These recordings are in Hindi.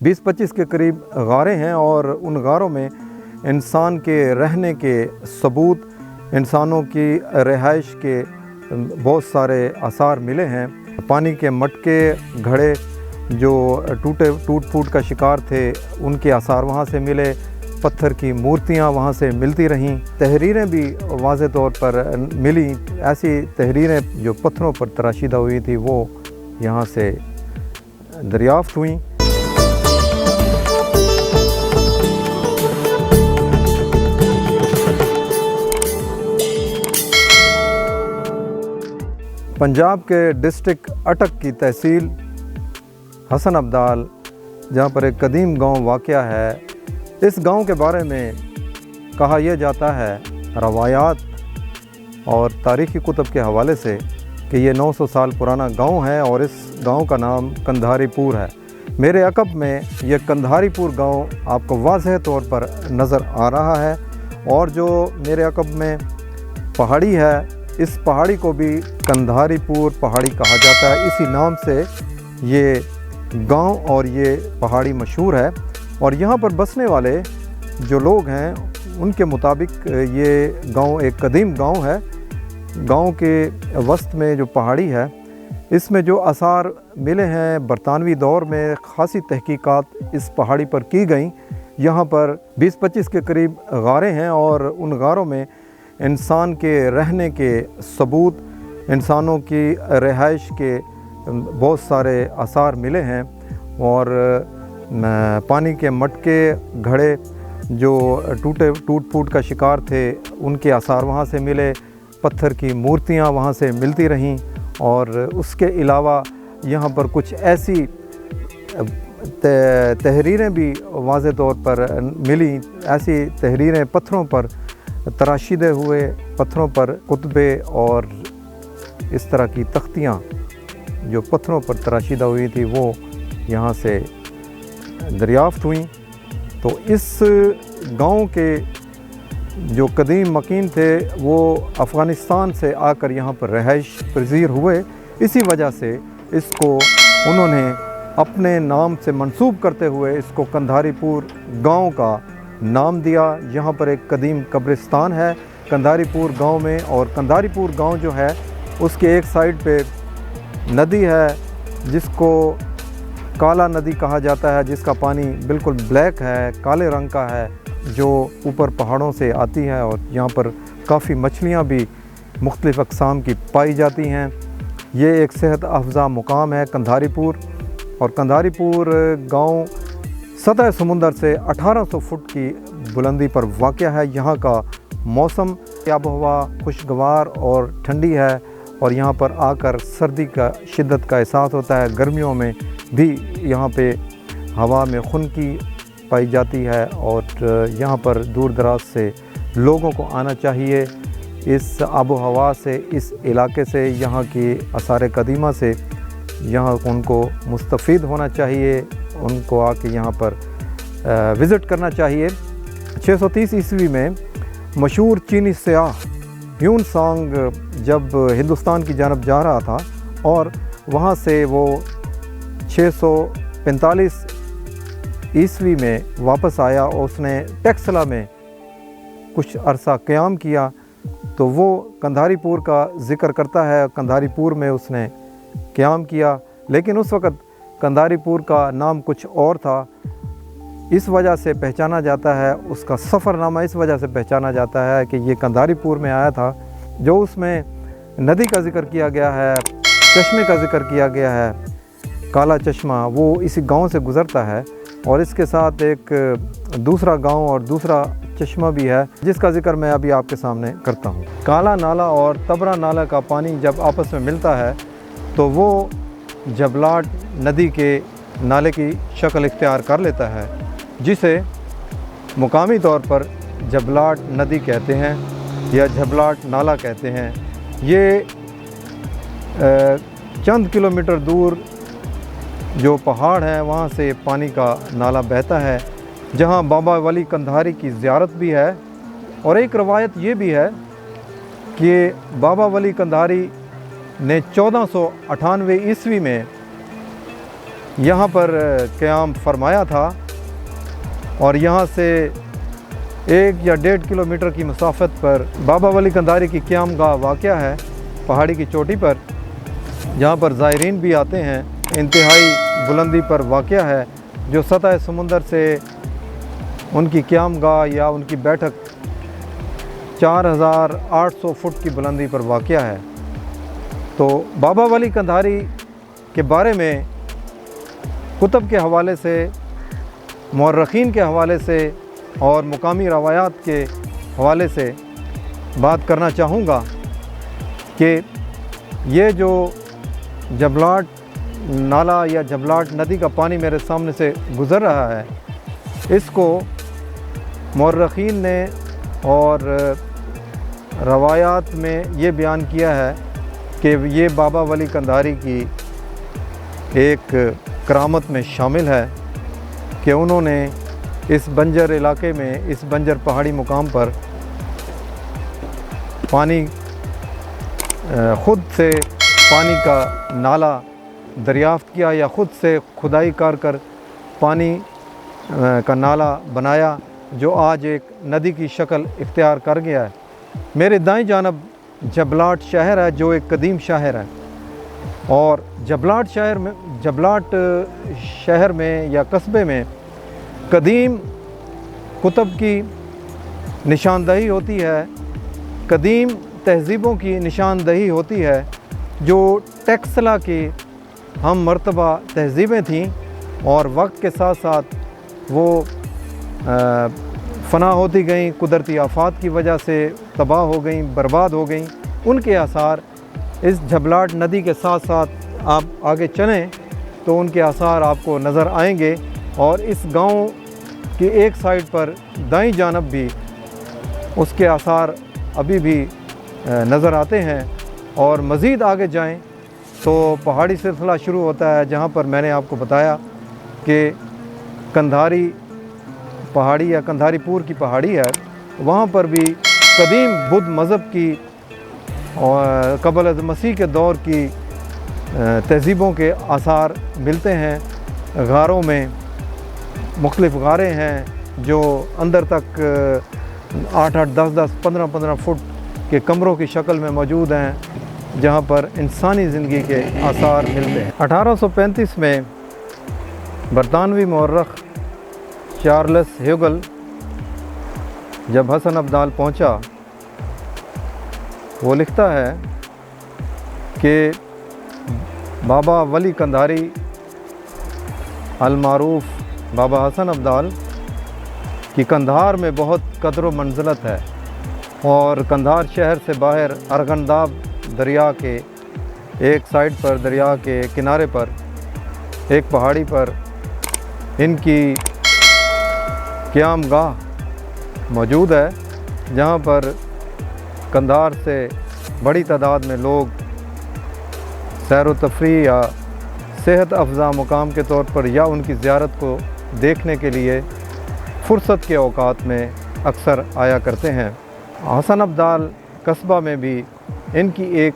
20-25 के करीब गारें हैं और उन गारों में इंसान के रहने के सबूत, इंसानों की रिहाइश के बहुत सारे आसार मिले हैं। पानी के मटके, घड़े जो टूट फूट का शिकार थे उनके आसार वहाँ से मिले। पत्थर की मूर्तियाँ वहाँ से मिलती रहीं। तहरीरें भी वाज़े तौर पर मिली। ऐसी तहरीरें जो पत्थरों पर तराशीदा हुई थी वो यहाँ से दरियाफ़्त हुई। पंजाब के डिस्ट्रिक्ट अटक की तहसील हसन अब्दाल, जहाँ पर एक कदीम गांव वाक़या है, इस गांव के बारे में कहा यह जाता है रवायात और तारीख़ी कुतुब के हवाले से कि ये 900 साल पुराना गांव है और इस गांव का नाम कंधारीपुर है। मेरे अक़ब में ये कंधारीपुर गांव आपको वाज़ेह तौर पर नज़र आ रहा है और जो मेरे अक़ब में पहाड़ी है, इस पहाड़ी को भी कंधारीपुर पहाड़ी कहा जाता है। इसी नाम से ये गांव और ये पहाड़ी मशहूर है। और यहाँ पर बसने वाले जो लोग हैं उनके मुताबिक ये गांव एक कदीम गांव है। गांव के वस्त में जो पहाड़ी है, इसमें जो आसार मिले हैं बरतानवी दौर में, ख़ासी तहकीकात इस पहाड़ी पर की गई। यहाँ पर 20-25 के करीब गारें हैं और उन गारों में इंसान के रहने के सबूत, इंसानों की रिहाइश के बहुत सारे आसार मिले हैं। और पानी के मटके, घड़े जो टूट फूट का शिकार थे उनके आसार वहाँ से मिले। पत्थर की मूर्तियाँ वहाँ से मिलती रहीं। और उसके अलावा यहाँ पर कुछ ऐसी तहरीरें भी वाज़े तौर पर मिली। ऐसी तहरीरें पत्थरों पर तराशीदे हुए, पत्थरों पर कुतबे और इस तरह की तख्तियाँ जो पत्थरों पर तराशीदा हुई थी वो यहाँ से दरियाफ़्त हुई। तो इस गांव के जो कदीम मकीन थे वो अफ़गानिस्तान से आकर यहाँ पर रहाइश पज़ीर हुए। इसी वजह से इसको उन्होंने अपने नाम से मंसूब करते हुए इसको कंधारीपुर गांव का नाम दिया। यहाँ पर एक कदीम कब्रिस्तान है कंधारीपुर गांव में। और कंधारीपुर गांव जो है उसके एक साइड पे नदी है जिसको काला नदी कहा जाता है, जिसका पानी बिल्कुल ब्लैक है, काले रंग का है, जो ऊपर पहाड़ों से आती है। और यहाँ पर काफ़ी मछलियाँ भी मुख्तलिफ़ अक़साम की पाई जाती हैं। ये एक सेहत अफ़ज़ा मुकाम है कंधारीपुर। और कंधारीपुर गांव सतह समुंदर से 1800 फुट की बुलंदी पर वाक़या है। यहाँ का मौसम आबो-हवा खुशगवार और ठंडी है और यहाँ पर आकर सर्दी का शिद्दत का एहसास होता है। गर्मियों में भी यहाँ पे हवा में खुनकी पाई जाती है और यहाँ पर दूर दराज से लोगों को आना चाहिए। इस आबो हवा से, इस इलाके से, यहाँ की आसार कदीमा से यहाँ उनको मुस्तफ़ीद होना चाहिए। उनको आके यहाँ पर विज़िट करना चाहिए। 630 ईस्वी में मशहूर चीनी सयाह ह्यून सांग जब हिंदुस्तान की जानब जा रहा था और वहाँ से वो 645 ईस्वी में वापस आया और उसने टेक्सला में कुछ अरसा क़याम किया। तो वो कंधारीपुर का ज़िक्र करता है। कंधारीपुर में उसने क़याम किया, लेकिन उस वक़्त कंधारीपुर का नाम कुछ और था। इस वजह से पहचाना जाता है, उसका सफ़रनामा इस वजह से पहचाना जाता है कि ये कंधारीपुर में आया था। जो उसमें नदी का ज़िक्र किया गया है, चश्मे का ज़िक्र किया गया है, काला चश्मा, वो इसी गांव से गुज़रता है। और इसके साथ एक दूसरा गांव और दूसरा चश्मा भी है जिसका ज़िक्र मैं अभी आपके सामने करता हूँ। काला नाला और तबरा नाला का पानी जब आपस में मिलता है तो वो जबलाट नदी के नाले की शक्ल इख्तियार कर लेता है, जिसे मुकामी तौर पर जबलाट नदी कहते हैं या जबलाट नाला कहते हैं। ये चंद किलोमीटर दूर जो पहाड़ है वहाँ से पानी का नाला बहता है, जहाँ बाबा वली कंधारी की ज़ियारत भी है। और एक रवायत ये भी है कि बाबा वली कंधारी ने 1498 ईस्वी में यहाँ पर क़याम फरमाया था और यहाँ से 1 या 1.5 किलोमीटर की मसाफत पर बाबा वली कंधारी की क़याम गाह वाक़या है, पहाड़ी की चोटी पर, जहाँ पर ज़ायरीन भी आते हैं। इंतहाई बुलंदी पर वाक़या है, जो सतह समुंदर से उनकी क़याम गाह या उनकी बैठक 4800 फुट की बुलंदी पर वाक़या है। तो बाबा वली कंधारी के बारे में कुतुब के हवाले से, मौर्रखीन के हवाले से और मुकामी रवायात के हवाले से बात करना चाहूँगा कि ये जो जबलाट नाला या जबलाट नदी का पानी मेरे सामने से गुज़र रहा है, इसको मौर्रखीन ने और रवायात में ये बयान किया है कि ये बाबा वली कंधारी की एक करामत में शामिल है कि उन्होंने इस बंजर इलाके में, इस बंजर पहाड़ी मुकाम पर पानी ख़ुद से पानी का नाला दरियाफ़्त किया या ख़ुद से खुदाई कर पानी का नाला बनाया, जो आज एक नदी की शक्ल इख्तियार कर गया है। मेरे दाईं जानब जबलाट शहर है, जो एक कदीम शहर है, और जबलाट शहर में या कस्बे में कदीम कुतुब की निशानदही होती है, कदीम तहज़ीबों की निशानदही होती है, जो टेक्सला की हम मर्तबा तहज़ीबें थीं और वक्त के साथ साथ वो फ़ना होती गईं, कुदरती आफ़ात की वजह से तबाह हो गईं, बर्बाद हो गईं। उनके आसार इस जबलाट नदी के साथ साथ आप आगे चलें तो उनके आसार आपको नज़र आएंगे। और इस गांव की एक साइड पर दाईं जानब भी उसके आसार अभी भी नज़र आते हैं। और मज़ीद आगे जाएं तो पहाड़ी सिलसिला शुरू होता है, जहां पर मैंने आपको बताया कि कंधारी पहाड़ी या कंधारीपुर की पहाड़ी है, वहाँ पर भी कदीम बुद्ध मज़हब की और क़ब्ल अज़ मसीह के दौर की तहज़ीबों के आसार मिलते हैं। गारों में मुख्तलिफ़ गारें हैं जो अंदर तक 8-8, 10-10, 15-15 फुट के कमरों की शक्ल में मौजूद हैं, जहाँ पर इंसानी ज़िंदगी के आसार मिलते हैं। 1835 में बरतानवी मौर्रख चार्ल्स ह्यूगल जब हसन अब्दाल पहुंचा, वो लिखता है कि बाबा वली कंधारी अलमारूफ बाबा हसन अब्दाल की कंधार में बहुत कदर व मंज़लत है, और कंधार शहर से बाहर अरगंदाब दरिया के एक साइड पर, दरिया के किनारे पर एक पहाड़ी पर इनकी क़याम गाह मौजूद है, जहाँ पर कंधार से बड़ी तादाद में लोग सैर व तफरीह या सेहत अफ़ज़ा मुकाम के तौर पर या उनकी ज़ियारत को देखने के लिए फ़ुर्सत के औकात में अक्सर आया करते हैं। हसन अब्दाल कस्बा में भी इनकी एक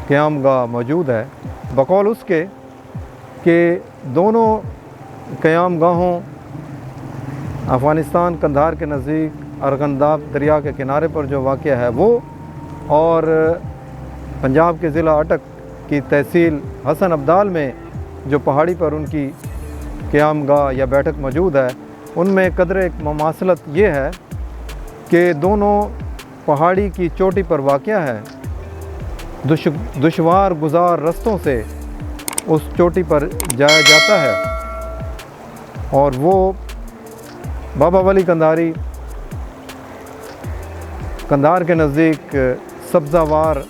क़याम गाह मौजूद है, बकौल उसके कि दोनों क़याम गाहों अफ़गानिस्तान कंधार के नज़दीक अरगंदाब दरिया के किनारे पर जो वाक़या है वो, और पंजाब के ज़िला अटक की तहसील हसन अब्दाल में जो पहाड़ी पर उनकी क़याम गाह या बैठक मौजूद है, उनमें कदर एक ममासलत ये है कि दोनों पहाड़ी की चोटी पर वाक़या है। दुश्वार गुज़ार रस्तों से उस चोटी पर जाया जाता है, और वो बाबा वली कंधारी कंधार के नज़दीक सब्ज़ावार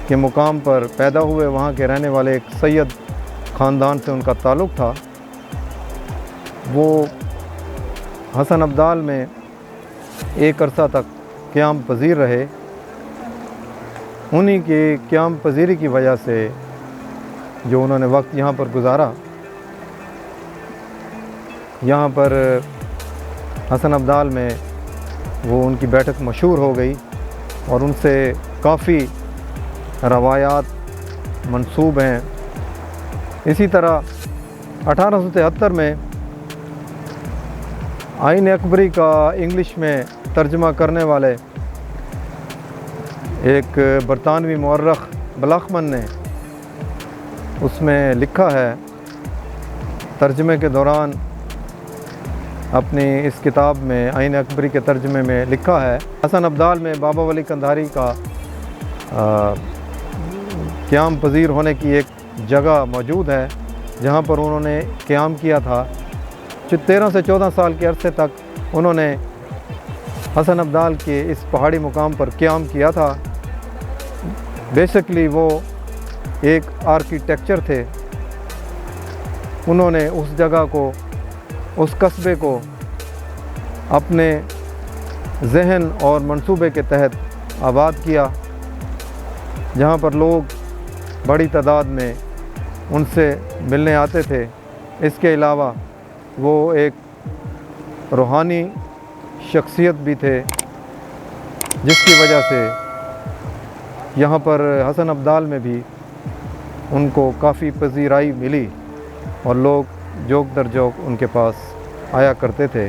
के मुकाम पर पैदा हुए। वहाँ के रहने वाले एक सैयद ख़ानदान से उनका ताल्लुक़ था। वो हसन अब्दाल में एक अरसा तक क़याम पज़ीर रहे। उन्हीं की क़याम पज़ीरी की वजह से जो उन्होंने वक्त यहाँ पर गुज़ारा, यहाँ पर हसन अब्दाल में वो उनकी बैठक मशहूर हो गई, और उनसे काफ़ी रवायात मंसूब हैं इसी तरह 1873 में आइन अकबरी का इंग्लिश में तर्जमा करने वाले एक बरतानवी मौर्रख बलाखमन ने उसमें लिखा है, तर्जमे के दौरान अपनी इस किताब में आइन अकबरी के तर्जमे में लिखा है, हसन अब्दाल में बाबा वली कंधारी का क़याम पज़ीर होने की एक जगह मौजूद है जहाँ पर उन्होंने क़याम किया था। 13 से 14 साल के अरसे तक उन्होंने हसन अब्दाल के इस पहाड़ी मुकाम पर क़याम किया था। बेसिकली वो एक आर्किटेक्चर थे। उन्होंने उस जगह को, उस कस्बे को अपने जहन और मंसूबे के तहत आबाद किया, जहाँ पर लोग बड़ी तादाद में उनसे मिलने आते थे। इसके अलावा वो एक रूहानी शख्सियत भी थे, जिसकी वजह से यहाँ पर हसन अब्दाल में भी उनको काफ़ी पजीराई मिली और लोग जोक दर जोक उनके पास आया करते थे।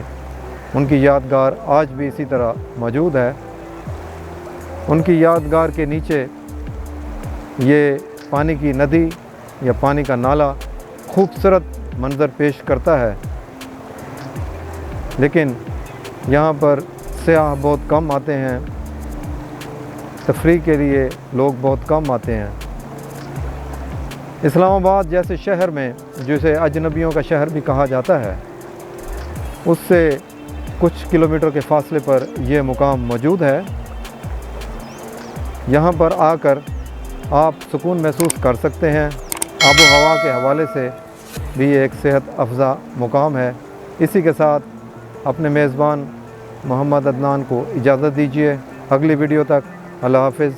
उनकी यादगार आज भी इसी तरह मौजूद है। उनकी यादगार के नीचे ये पानी की नदी या पानी का नाला खूबसूरत मंज़र पेश करता है, लेकिन यहाँ पर सयाह बहुत कम आते हैं, तफरीह के लिए लोग बहुत कम आते हैं। इस्लामाबाद जैसे शहर में, जिसे अजनबियों का शहर भी कहा जाता है, उससे कुछ किलोमीटर के फासले पर यह मुकाम मौजूद है। यहाँ पर आकर आप सुकून महसूस कर सकते हैं। आबो हवा के हवाले से भी एक सेहत अफ़ज़ा मुकाम है। इसी के साथ अपने मेज़बान मोहम्मद अदनान को इजाज़त दीजिए। अगली वीडियो तक अल्लाह हाफ़िज़।